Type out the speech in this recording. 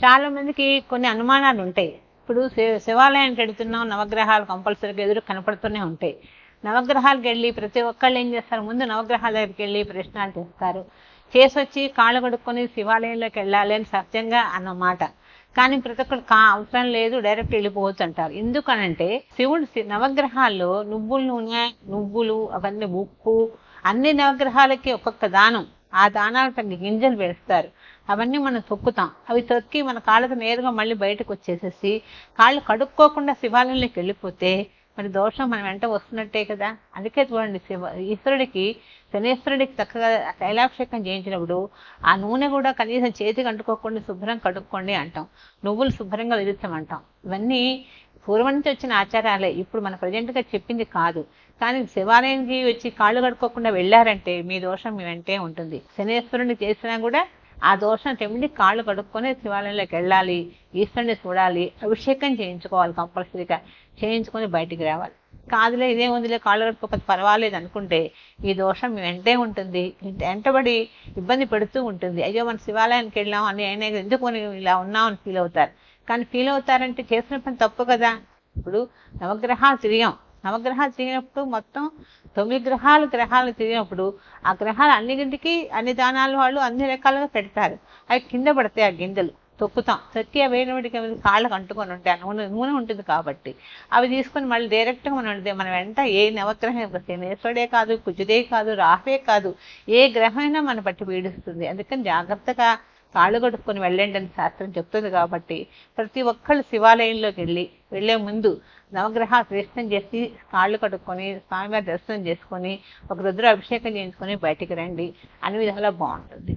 చాలా మందికి కొన్ని అనుమానాలు ఉంటాయి. ఇప్పుడు శివాలయానికి వెళుతున్నాం, నవగ్రహాలు కంపల్సరీగా ఎదురు కనపడుతూనే ఉంటాయి. నవగ్రహాలకు వెళ్ళి ప్రతి ఒక్కళ్ళు ఏం చేస్తారు, ముందు నవగ్రహాల దగ్గరికి వెళ్ళి ప్రశ్నలు చేస్తారు. చేసొచ్చి కాళ్ళు కడుక్కొని శివాలయంలోకి వెళ్ళాలి అని సత్యంగా అన్నమాట. కానీ ప్రతి ఒక్కరు అవసరం లేదు, డైరెక్ట్ వెళ్ళిపోవచ్చు అంటారు. ఎందుకనంటే శివుడు నవగ్రహాల్లో నువ్వుల నూనె, నువ్వులు, అవన్నీ ఉప్పు, అన్ని నవగ్రహాలకి ఒక్కొక్క దానం, ఆ దానాలు తగ్గ గింజలు వేస్తారు. అవన్నీ మనం తొక్కుతాం. అవి తొక్కి మన కాళ్ళకు నేరుగా మళ్ళీ బయటకు వచ్చేసేసి కాళ్ళు కడుక్కోకుండా శివాలయంలోకి వెళ్ళిపోతే మరి దోషం మన వెంట వస్తున్నట్టే కదా. అందుకే చూడండి, ఈశ్వరుడికి, శనేశ్వరుడికి చక్కగా తైలాభిషేకం చేయించినప్పుడు ఆ నూనె కూడా కనీసం చేతికి అంటుకోకుండా శుభ్రం కడుక్కోండి అంటాం. నువ్వులు శుభ్రంగా విరుచమంటాం. ఇవన్నీ పూర్వం నుంచి వచ్చిన ఆచారాలే, ఇప్పుడు మన ప్రజెంట్గా చెప్పింది కాదు. కానీ శివాలయానికి వచ్చి కాళ్ళు కడుక్కోకుండా వెళ్ళారంటే మీ దోషం మీ వెంటే ఉంటుంది. శనేశ్వరుని చేసినా కూడా ఆ దోషం తెమిడి కాళ్ళు కడుక్కొని శివాలయంలోకి వెళ్ళాలి, ఈశ్వరుని చూడాలి, అభిషేకం చేయించుకోవాలి, కంపల్సరీగా చేయించుకొని బయటికి రావాలి. కాదులే ఇదే ఉందిలే కాళ్ళు కడుక్కోకపోతే పర్వాలేదు అనుకుంటే ఈ దోషం మీ వెంటే ఉంటుంది, వెంటబడి ఇబ్బంది పెడుతూ ఉంటుంది. అయ్యో మనం శివాలయానికి వెళ్ళాం అని అయినా ఎందుకు ఇలా ఉన్నామని ఫీల్ అవుతారు. కానీ ఫీల్ అవుతారంటే చేసిన పని తప్పు కదా. ఇప్పుడు నవగ్రహాలు తిరిగినప్పుడు మొత్తం 9 గ్రహాలు తిరిగినప్పుడు ఆ గ్రహాలు అన్నింటికి అన్ని దానాలు వాళ్ళు అన్ని రకాలుగా పెడతారు. అవి కింద పడతాయి, ఆ గింజలు తొక్కుతాం. తొక్కి అవి వేడికి కాళ్ళకు అంటుకొని ఉంటాయి, ఆ నూనె ఉంటుంది కాబట్టి అవి తీసుకొని మళ్ళీ డైరెక్ట్గా మన వెంట ఏ నవగ్రహం, శనేశ్వరుడే కాదు, కుజుడే కాదు, రాహువే కాదు, ఏ గ్రహమైనా మన పట్టి పీడిస్తుంది. అందుకని జాగ్రత్తగా కాళ్ళు కడుక్కొని వెళ్ళండి అని శాస్త్రం చెప్తుంది. కాబట్టి ప్రతి ఒక్కళ్ళు శివాలయంలోకి వెళ్ళే ముందు నవగ్రహ దర్శనం చేసి కాళ్ళు కడుక్కొని స్వామివారి దర్శనం చేసుకొని ఒక రుద్ర అభిషేకం చేయించుకొని బయటికి రండి. అన్ని విధాలా బాగుంటుంది.